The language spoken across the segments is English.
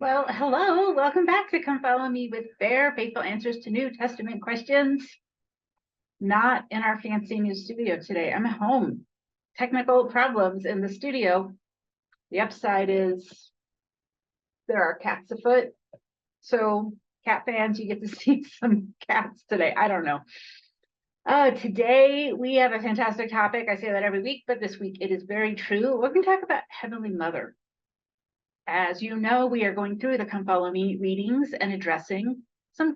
Well, hello, welcome back to Come Follow Me with Fair, Faithful Answers to New Testament Questions. Not in our fancy new studio today. I'm at home. Technical problems in the studio. The upside is there are cats afoot. So cat fans, you get to see some cats today. I don't know. Today we have a fantastic topic. I say that every week, but this week it is very true. We're going to talk about Heavenly Mother. As you know, we are going through the Come Follow Me readings and addressing some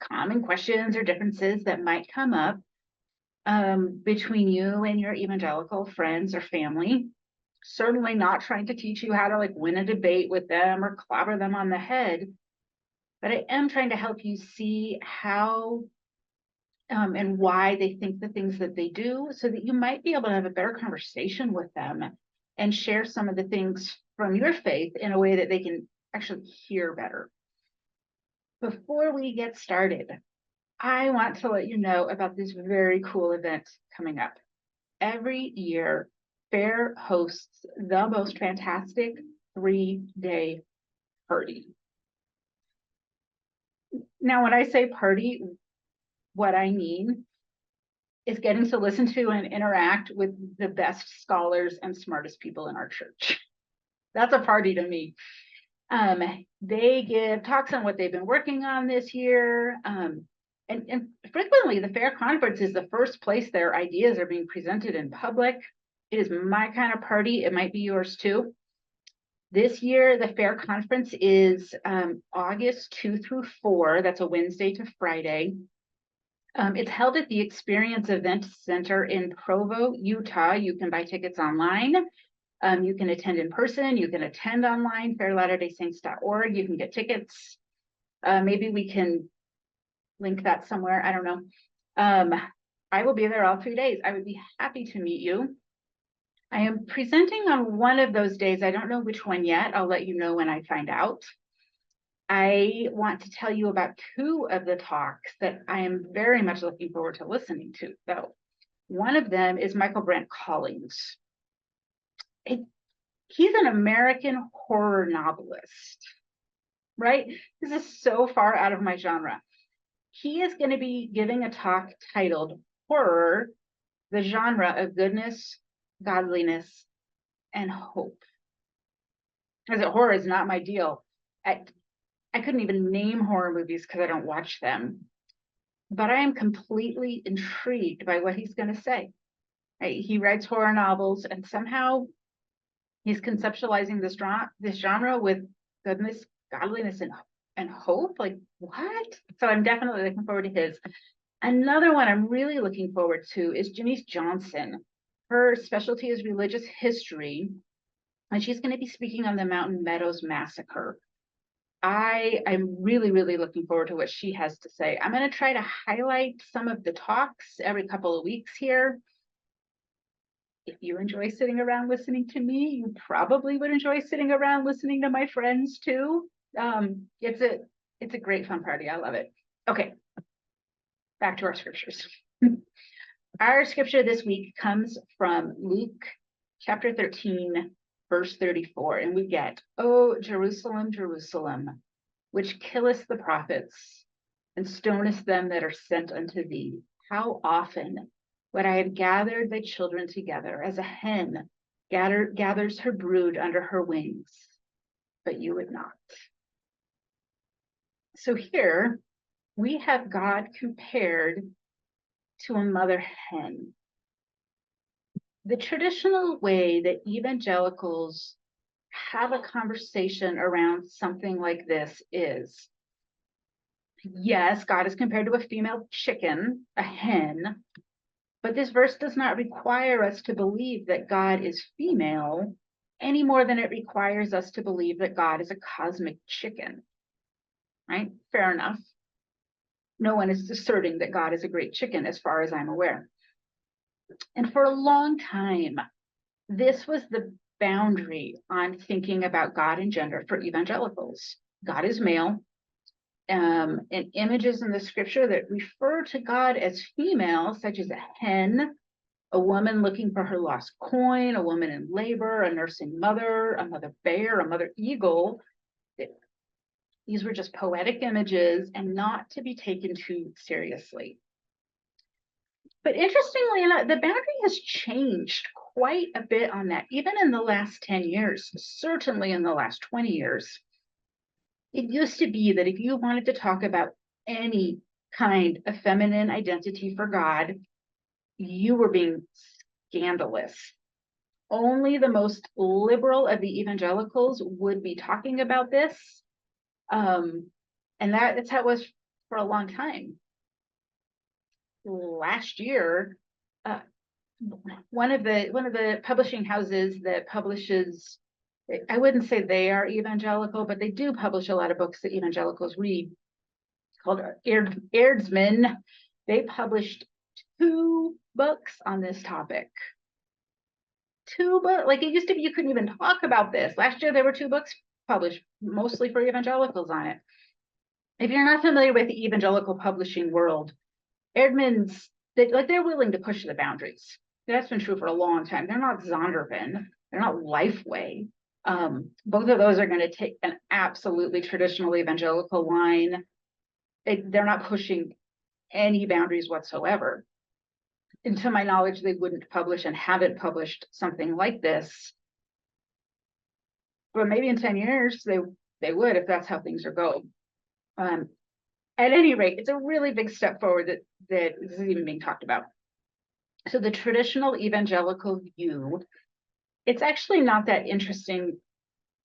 common questions or differences that might come up between you and your evangelical friends or family. Certainly not trying to teach you how to win a debate with them or clobber them on the head, but I am trying to help you see how and why they think the things that they do, so that you might be able to have a better conversation with them and share some of the things from your faith in a way that they can actually hear better. Before we get started, I want to let you know about this very cool event coming up. Every year, Fair hosts the most fantastic 3-day party. Now, when I say party, what I mean is getting to listen to and interact with the best scholars and smartest people in our church. That's a party to me. They give talks on what they've been working on this year. And frequently the Fair Conference is the first place their ideas are being presented in public. It is my kind of party. It might be yours too. This year, the Fair Conference is August 2 through 4. That's a Wednesday to Friday. It's held at the Experience Event Center in Provo, Utah. You can buy tickets online. You can attend in person. You can attend online, fairlatterdaysaints.org. You can get tickets. Maybe we can link that somewhere. I don't know. I will be there all 3 days. I would be happy to meet you. I am presenting on one of those days. I don't know which one yet. I'll let you know when I find out. I want to tell you about two of the talks that I am very much looking forward to listening to, though. One of them is Michael Brent Collins. He's an American horror novelist, right? This is so far out of my genre. He is going to be giving a talk titled Horror, the Genre of Goodness, Godliness, and Hope. As a horror is not my deal. I couldn't even name horror movies because I don't watch them. But I am completely intrigued by what he's going to say. Right? He writes horror novels, and somehow he's conceptualizing this genre with goodness, godliness, and hope. Like, what? So I'm definitely looking forward to his. Another one I'm really looking forward to is Janice Johnson. Her specialty is religious history, and she's going to be speaking on the Mountain Meadows Massacre. I'm really, really looking forward to what she has to say. I'm going to try to highlight some of the talks every couple of weeks here. If you enjoy sitting around listening to me, you probably would enjoy sitting around listening to my friends too. It's a great fun party. I love it. Okay, back to our scriptures. Our scripture this week comes from Luke chapter 13, verse 34, and we get, "O Jerusalem, Jerusalem, which killest the prophets and stonest them that are sent unto thee, how often would I have gathered thy children together as a hen gathers her brood under her wings, but you would not." So here we have God compared to a mother hen. The traditional way that evangelicals have a conversation around something like this is, yes, God is compared to a female chicken, a hen, but this verse does not require us to believe that God is female any more than it requires us to believe that God is a cosmic chicken, right? Fair enough. No one is asserting that God is a great chicken as far as I'm aware. And for a long time, this was the boundary on thinking about God and gender for evangelicals. God is male, and images in the scripture that refer to God as female, such as a hen, a woman looking for her lost coin, a woman in labor, a nursing mother, a mother bear, a mother eagle. These were just poetic images and not to be taken too seriously. But interestingly enough, the boundary has changed quite a bit on that, even in the last 10 years, certainly in the last 20 years. It used to be that if you wanted to talk about any kind of feminine identity for God, you were being scandalous. Only the most liberal of the evangelicals would be talking about this. And that's how it was for a long time. Last year, one of the publishing houses that publishes, I wouldn't say they are evangelical, but they do publish a lot of books that evangelicals read, called Eardsman. They published 2 books on this topic. 2 books. Like, it used to be you couldn't even talk about this. Last year there were 2 books published, mostly for evangelicals on it. If you're not familiar with the evangelical publishing world, Eerdmans, they're willing to push the boundaries. That's been true for a long time. They're not Zondervan. They're not Lifeway. Both of those are going to take an absolutely traditional evangelical line. They're not pushing any boundaries whatsoever. And to my knowledge, they wouldn't publish and haven't published something like this. But maybe in 10 years, they would, if that's how things are going. At any rate, it's a really big step forward that this is even being talked about. So the traditional evangelical view, it's actually not that interesting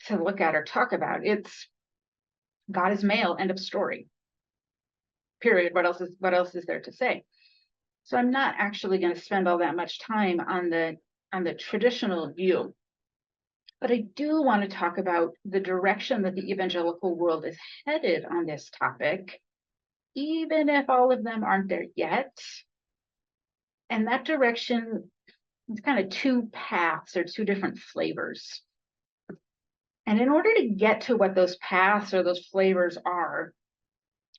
to look at or talk about. It's God is male, end of story. Period. What else is there to say? So I'm not actually going to spend all that much time on the traditional view. But I do want to talk about the direction that the evangelical world is headed on this topic, even if all of them aren't there yet. And that direction is kind of 2 paths or 2 different flavors. And in order to get to what those paths or those flavors are,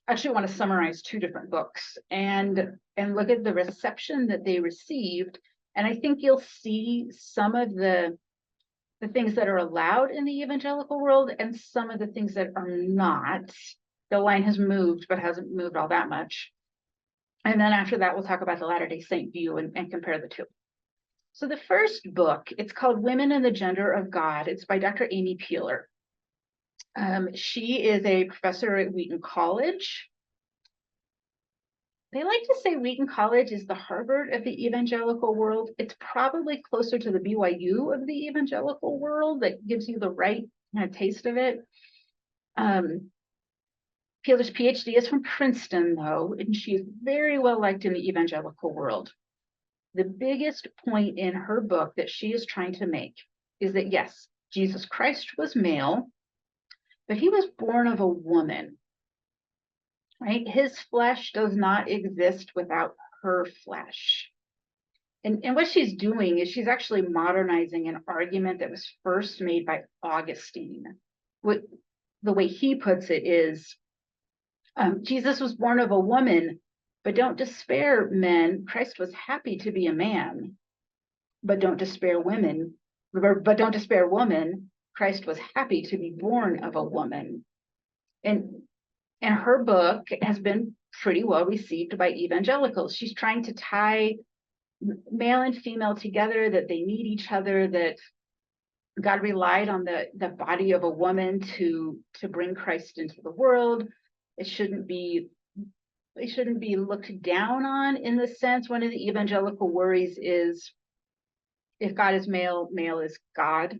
I actually want to summarize 2 different books and look at the reception that they received. And I think you'll see some of the things that are allowed in the evangelical world and some of the things that are not. The line has moved, but hasn't moved all that much. And then after that, we'll talk about the Latter-day Saint view and compare the 2. So the first book, it's called Women and the Gender of God. It's by Dr. Amy Peeler. She is a professor at Wheaton College. They like to say Wheaton College is the Harvard of the evangelical world. It's probably closer to the BYU of the evangelical world. That gives you the right kind of taste of it. Peeler's PhD is from Princeton, though, and she is very well liked in the evangelical world. The biggest point in her book that she is trying to make is that, yes, Jesus Christ was male, but he was born of a woman, right? His flesh does not exist without her flesh. And what she's doing is she's actually modernizing an argument that was first made by Augustine. The way he puts it is, Jesus was born of a woman, but don't despair, men. Christ was happy to be a man, but don't despair women. But don't despair, woman. Christ was happy to be born of a woman. And her book has been pretty well received by evangelicals. She's trying to tie male and female together, that they need each other, that God relied on the body of a woman to bring Christ into the world. It shouldn't be looked down on in the sense. One of the evangelical worries is, if God is male, male is God,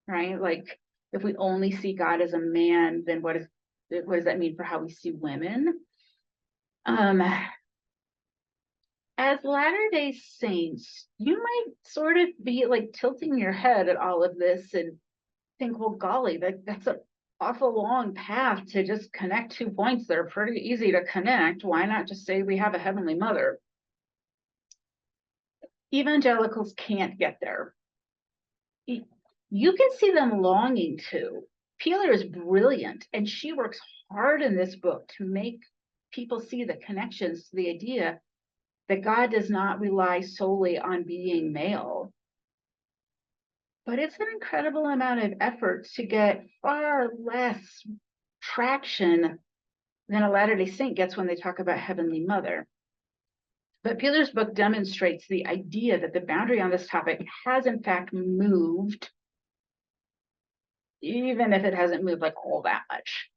right? Like, if we only see God as a man, then what does that mean for how we see women? As Latter-day Saints, you might sort of be like tilting your head at all of this and think, well, golly, that's an awful long path to just connect 2 points that are pretty easy to connect. Why not just say we have a heavenly mother? Evangelicals can't get there. You can see them longing to. Peeler is brilliant, and she works hard in this book to make people see the connections to the idea that God does not rely solely on being male. But it's an incredible amount of effort to get far less traction than a Latter-day Saint gets when they talk about Heavenly Mother. But Peeler's book demonstrates the idea that the boundary on this topic has in fact moved, even if it hasn't moved like all that much.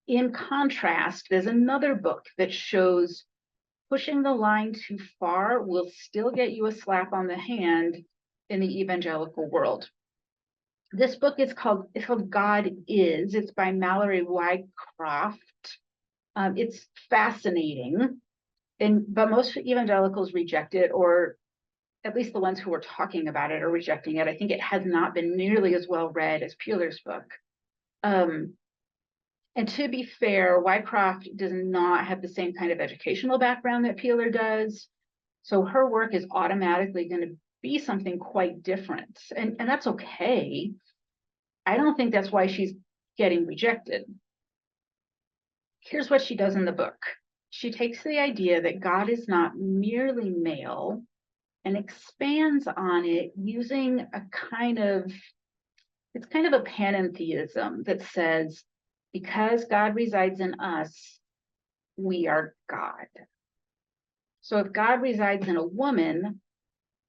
In contrast, there's another book that shows pushing the line too far will still get you a slap on the hand in the evangelical world. This book is called God Is. It's by Mallory Wycroft. It's fascinating, but most evangelicals reject it, or at least the ones who are talking about it are rejecting it. I think it has not been nearly as well read as Peeler's book. And to be fair, Wycroft does not have the same kind of educational background that Peeler does. So her work is automatically going to be something quite different. And that's okay. I don't think that's why she's getting rejected. Here's what she does in the book. She takes the idea that God is not merely male and expands on it using it's kind of a panentheism that says, because God resides in us, we are God. So if God resides in a woman,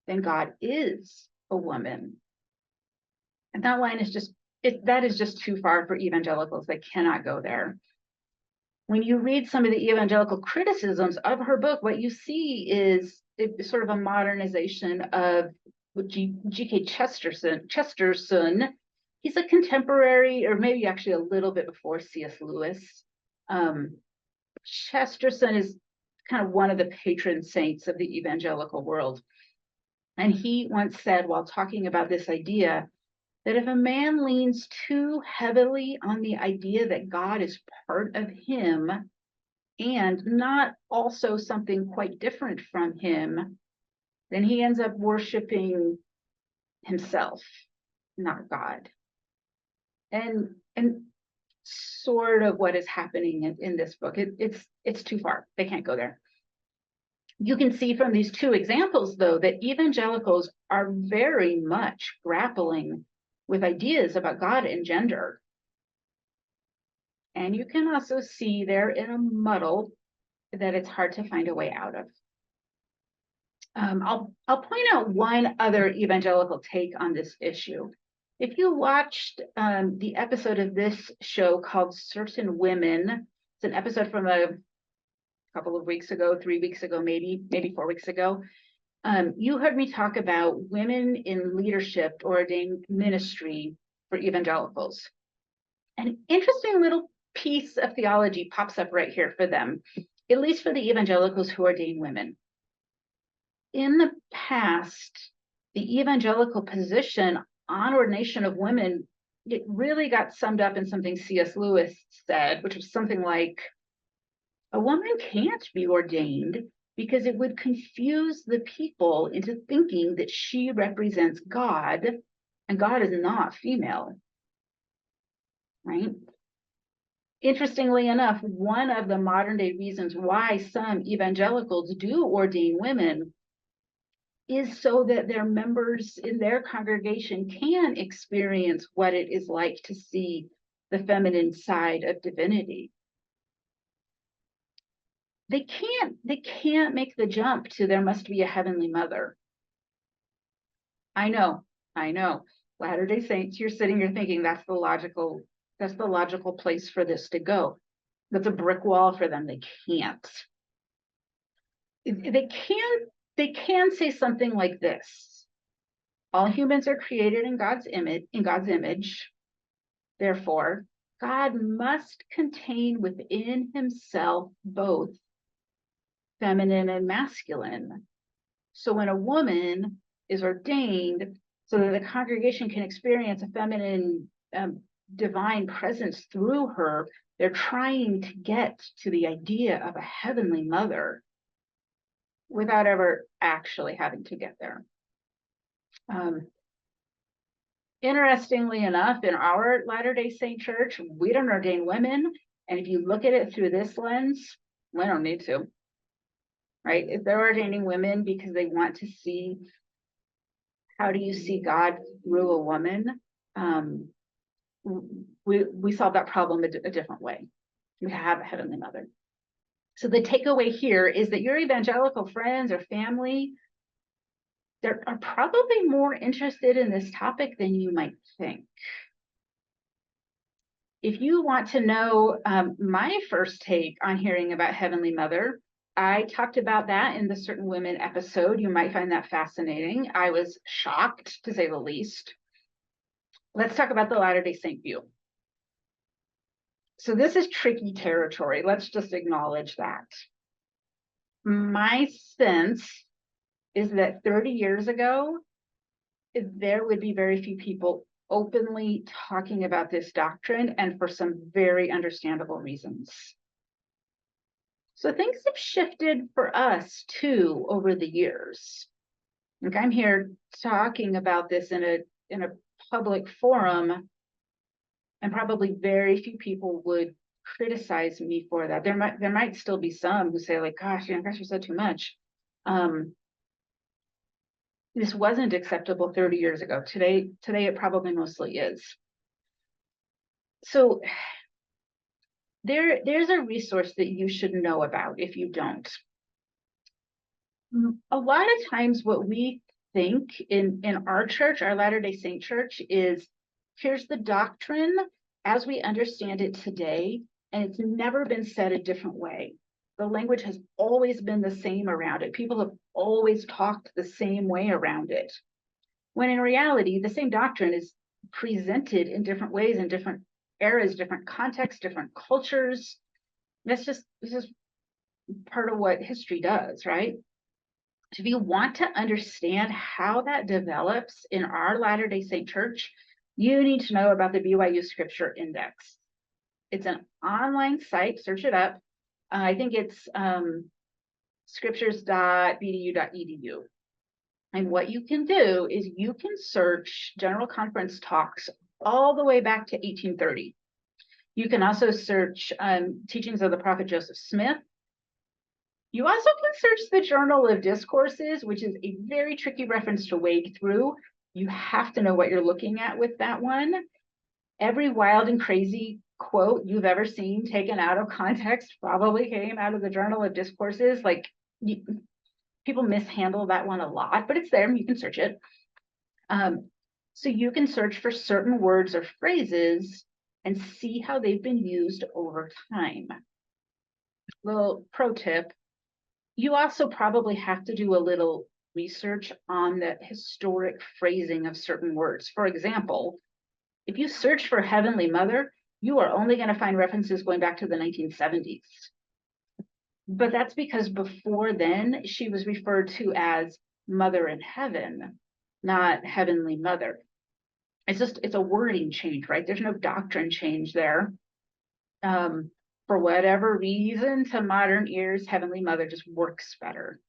then God is a woman. And that line is that is just too far for evangelicals. They cannot go there. When you read some of the evangelical criticisms of her book, what you see is sort of a modernization of G.K. Chesterton. He's a contemporary, or maybe actually a little bit before C.S. Lewis. Chesterton is kind of one of the patron saints of the evangelical world. And he once said, while talking about this idea, that if a man leans too heavily on the idea that God is part of him and not also something quite different from him, then he ends up worshiping himself, not God. And sort of what is happening in this book. It's too far. They can't go there. You can see from these two examples, though, that evangelicals are very much grappling with ideas about God and gender. And you can also see they're in a muddle that it's hard to find a way out of. I'll point out one other evangelical take on this issue. If you watched the episode of this show called Certain Women, it's an episode from a couple of weeks ago, 3 weeks ago, maybe 4 weeks ago. You heard me talk about women in leadership or ordained ministry for evangelicals. An interesting little piece of theology pops up right here for them, at least for the evangelicals who ordain women. In the past, the evangelical position on ordination of women, it really got summed up in something C.S. Lewis said, which was something like, a woman can't be ordained because it would confuse the people into thinking that she represents God, and God is not female, right? Interestingly enough, one of the modern day reasons why some evangelicals do ordain women is so that their members in their congregation can experience what it is like to see the feminine side of divinity. They can't make the jump to there must be a heavenly mother. I know. Latter-day Saints, you're sitting here thinking that's the logical place for this to go. That's a brick wall for them. They can't. They can say something like this: all humans are created in God's image. Therefore, God must contain within himself both feminine and masculine. So when a woman is ordained so that the congregation can experience a feminine divine presence through her, they're trying to get to the idea of a heavenly mother without ever actually having to get there. Interestingly enough, in our Latter-day Saint church, we don't ordain women. And if you look at it through this lens, we don't need to, right? If they're ordaining women because they want to see, how do you see God through a woman? we solve that problem a different way. We have a Heavenly Mother. So the takeaway here is that your evangelical friends or family, they are probably more interested in this topic than you might think. If you want to know my first take on hearing about Heavenly Mother, I talked about that in the Certain Women episode. You might find that fascinating. I was shocked, to say the least. Let's talk about the Latter-day Saint view. So this is tricky territory. Let's just acknowledge that. My sense is that 30 years ago, there would be very few people openly talking about this doctrine, and for some very understandable reasons. So things have shifted for us too over the years. Like, I'm here talking about this in a public forum, and probably very few people would criticize me for that. There might still be some who say, like, gosh, you said too much. This wasn't acceptable 30 years ago. Today it probably mostly is. So there's a resource that you should know about if you don't. A lot of times what we think in our church, our Latter-day Saint church, is here's the doctrine as we understand it today, and it's never been said a different way. The language has always been the same around it. People have always talked the same way around it. When in reality, the same doctrine is presented in different ways, in different eras, different contexts, different cultures. This is part of what history does, right? So if you want to understand how that develops in our Latter-day Saint church, you need to know about the BYU Scripture Index. It's an online site, search it up. I think it's scriptures.bdu.edu. And what you can do is you can search General Conference talks all the way back to 1830. You can also search teachings of the prophet Joseph Smith. You also can search the Journal of Discourses, which is a very tricky reference to wade through. You have to know what you're looking at with that one. Every wild and crazy quote you've ever seen taken out of context probably came out of the Journal of Discourses. Like, people mishandle that one a lot, but it's there, you can search it. So you can search for certain words or phrases and see how they've been used over time. Little pro tip, you also probably have to do a little research on the historic phrasing of certain words. For example, if you search for Heavenly Mother, you are only going to find references going back to the 1970s. But that's because before then, she was referred to as Mother in Heaven, not Heavenly Mother. It's a wording change, right? There's no doctrine change there. For whatever reason, to modern ears, Heavenly Mother just works better.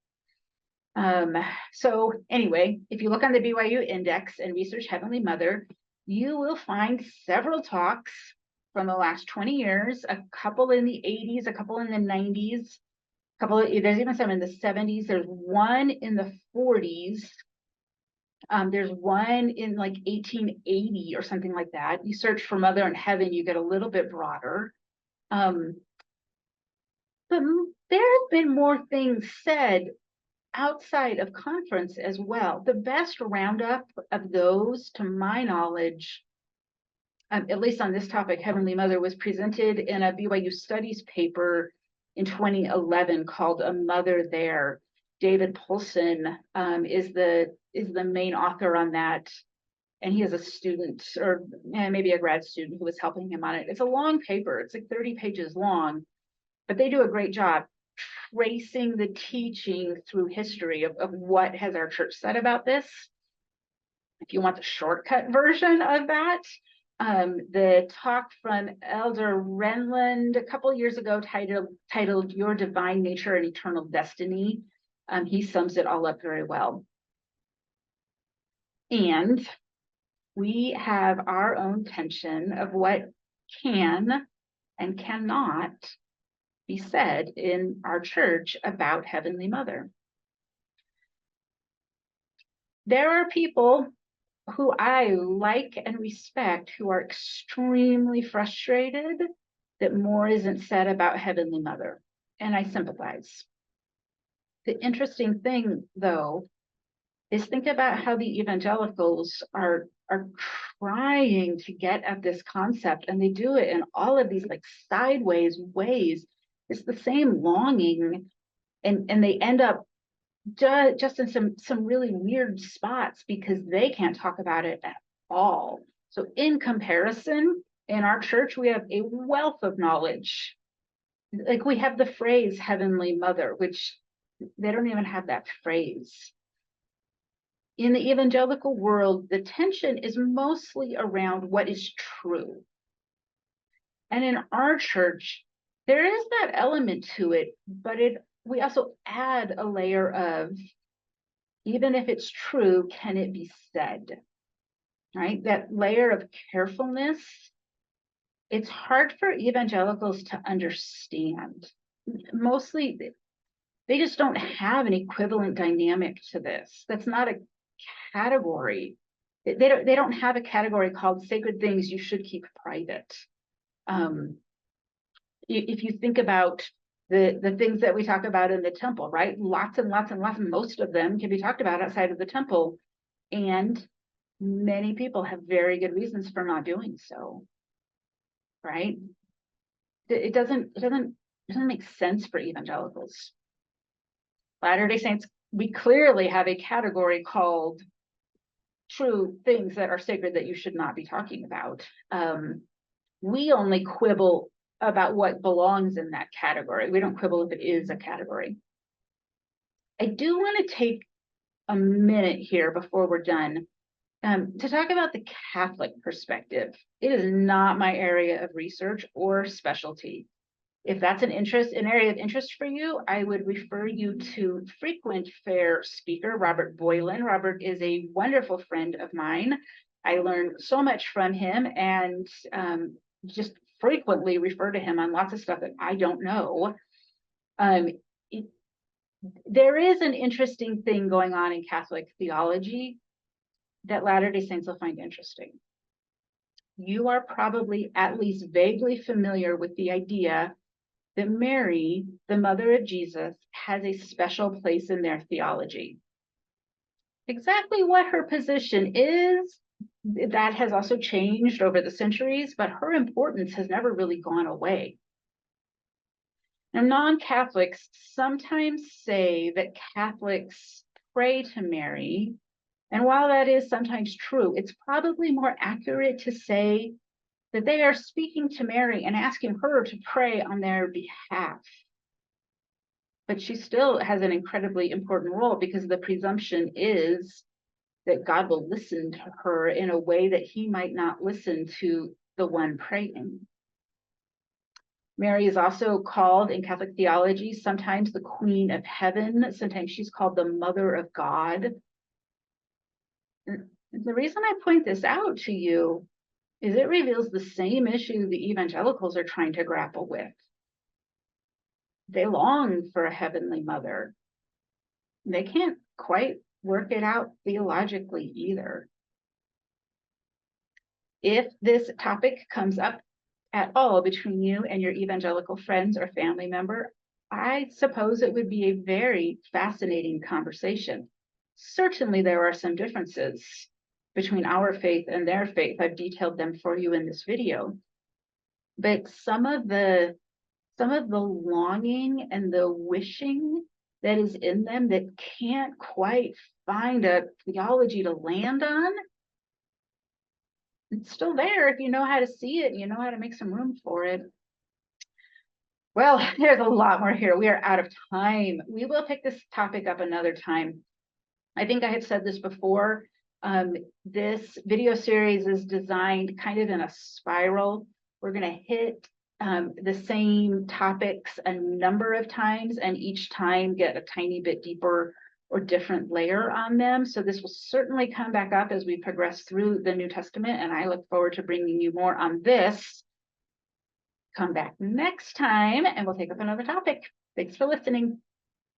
So anyway, if you look on the BYU Index and research Heavenly Mother, you will find several talks from the last 20 years, a couple in the 80s, a couple in the 90s, there's even some in the 70s. There's one in the 40s. There's one in like 1880 or something like that. You search for Mother in Heaven, you get a little bit broader. But there have been more things said outside of conference as well. The best roundup of those, to my knowledge, at least on this topic, Heavenly Mother, was presented in a BYU Studies paper in 2011 called A Mother There. David Polson is the main author on that, and he is a student, or maybe a grad student, who was helping him on it. It's a long paper, it's like 30 pages long, but they do a great job tracing the teaching through history of what has our church said about this. If you want the shortcut version of that, the talk from Elder Renland a couple years ago titled Your Divine Nature and Eternal Destiny, he sums it all up very well. And we have our own tension of what can and cannot be said in our church about Heavenly Mother. There are people who I like and respect, who are extremely frustrated that more isn't said about Heavenly Mother. And I sympathize. The interesting thing, though, is think about how the evangelicals are trying to get at this concept, and they do it in all of these like sideways ways. It's the same longing, and they end up just in some really weird spots because they can't talk about it at all. So in comparison, in our church, we have a wealth of knowledge. Like we have the phrase Heavenly Mother, which they don't even have that phrase. In the evangelical world, the tension is mostly around what is true. And in our church, there is that element to it, but we also add a layer of, even if it's true, can it be said? Right? That layer of carefulness, it's hard for evangelicals to understand. Mostly, they just don't have an equivalent dynamic to this. That's not a category. They don't have a category called sacred things you should keep private. If you think about the things that we talk about in the temple, right? Lots and lots and lots, and most of them can be talked about outside of the temple. And many people have very good reasons for not doing so, right? It doesn't make sense for evangelicals. Latter-day Saints, we clearly have a category called true things that are sacred that you should not be talking about. We only quibble about what belongs in that category. We don't quibble if it is a category. I do want to take a minute here before we're done to talk about the Catholic perspective. It is not my area of research or specialty. If that's an area of interest for you, I would refer you to frequent fair speaker, Robert Boylan. Robert is a wonderful friend of mine. I learned so much from him and just frequently refer to him on lots of stuff that I don't know. There is an interesting thing going on in Catholic theology that Latter-day Saints will find interesting. You are probably at least vaguely familiar with the idea that Mary, the mother of Jesus, has a special place in their theology. Exactly what her position is, that has also changed over the centuries, but her importance has never really gone away. Now, non-Catholics sometimes say that Catholics pray to Mary, and while that is sometimes true, it's probably more accurate to say that they are speaking to Mary and asking her to pray on their behalf. But she still has an incredibly important role because the presumption is that God will listen to her in a way that he might not listen to the one praying. Mary is also called in Catholic theology sometimes the Queen of Heaven, sometimes she's called the Mother of God. And the reason I point this out to you is it reveals the same issue the evangelicals are trying to grapple with. They long for a heavenly mother. They can't quite work it out theologically either. If this topic comes up at all between you and your evangelical friends or family member, I suppose it would be a very fascinating conversation. Certainly there are some differences between our faith and their faith. I've detailed them for you in this video. But some of the longing and the wishing that is in them that can't quite find a theology to land on, it's still there if you know how to see it and you know how to make some room for it. Well, there's a lot more here. We are out of time. We will pick this topic up another time. I think I had said this before. This video series is designed kind of in a spiral. We're going to hit the same topics a number of times and each time get a tiny bit deeper or different layer on them. So this will certainly come back up as we progress through the New Testament, and I look forward to bringing you more on this. Come back next time and we'll take up another topic. Thanks for listening.